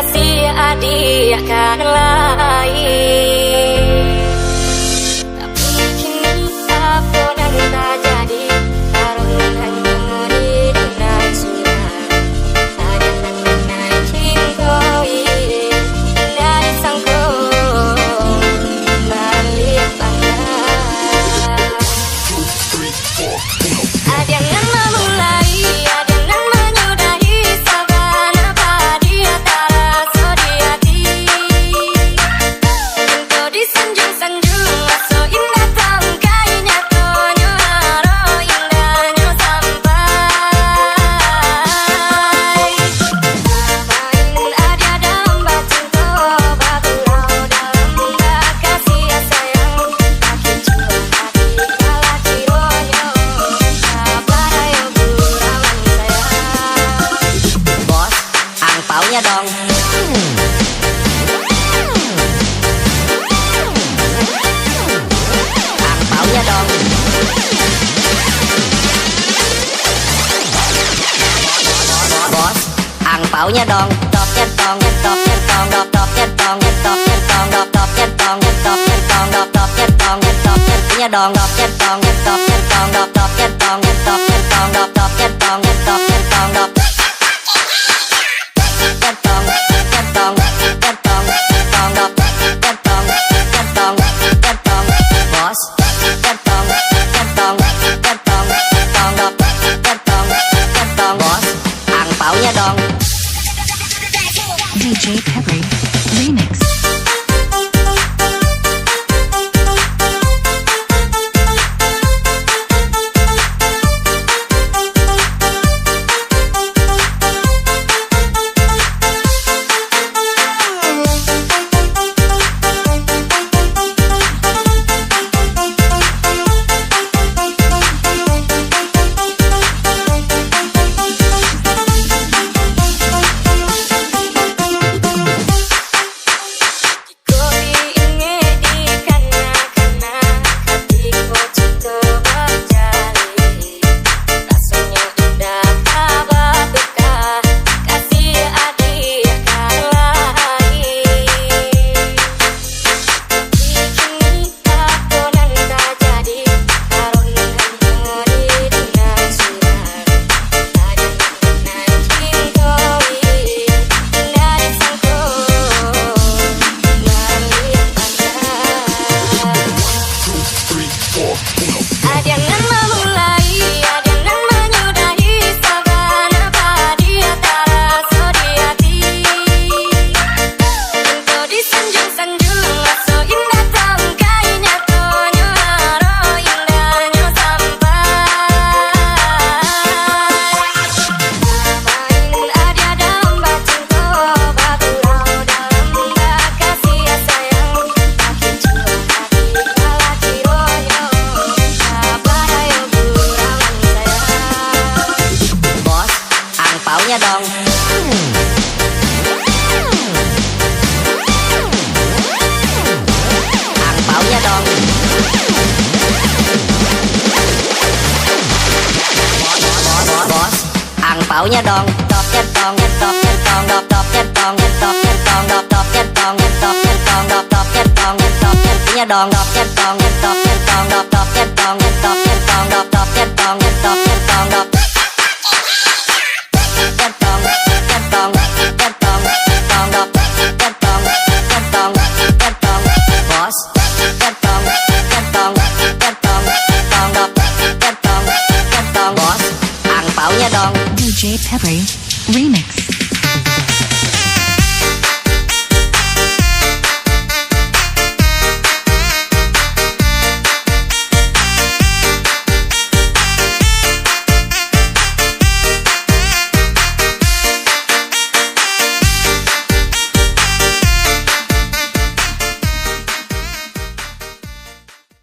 kasih adik akan lain. Tapi kini apa yang tak jadi, karena hanya mendengar suara ada mengenai cingkoi dari sangko balik pandang. Ada yang memulai, ada yang menyudahi, sabar apa dia tak rasa di hati. Engkau disanjung-sanjung, so indah tangkainya tonyo haro indahnya sampai. Apain ada dalam bacinto, batulau dalam kasih sayang, makin cua hati kalah cironyo. Sabar ayo burawan sayang. Bos, angpaunya dong. Angpaunya dong. Bos, angpaunya dong. Dok centong, dok centong, dok centong, dok centong, dok centong, dok centong, dok centong, dok centongnya dong. Dok centong, dok centong, dok centong, dok centong, dok centong, dok centong, dok centong, centong, centong, centong, dok centong, centong, centong. Bos, centong, centong, centong, centong, dok centong, centong. Bos, angpaunya dong. DJ Pepper Remix. Ada yang memulai, ada yang menyudahi, sabar apa dia tak rasa di hati. Engkau disanjung-sanjung, so indah tangkainya tonyo haro indahnya sampai. Apain ada dalam bacinto, batulau dalam kasih sayang, makin cua hati kalah cironyo. Sabar ayo burawan sayang. Bos, angpaunya dong. Angpaunya dong. Bos, angpaunya dong. Dok centong, dok centong, dok centong, dok centong, dok centong, dok centong, dok centong, dok centongnya dong. Dok centong, dok centong, dok centong, dok centong, dok centong, dok centong, dok centong, centong, centong, centong, dok centong, centong, centong. Bos, centong, centong, centong, centong, dok centong, centong. Bos, angpaunya dong. DJ Pepper Remix.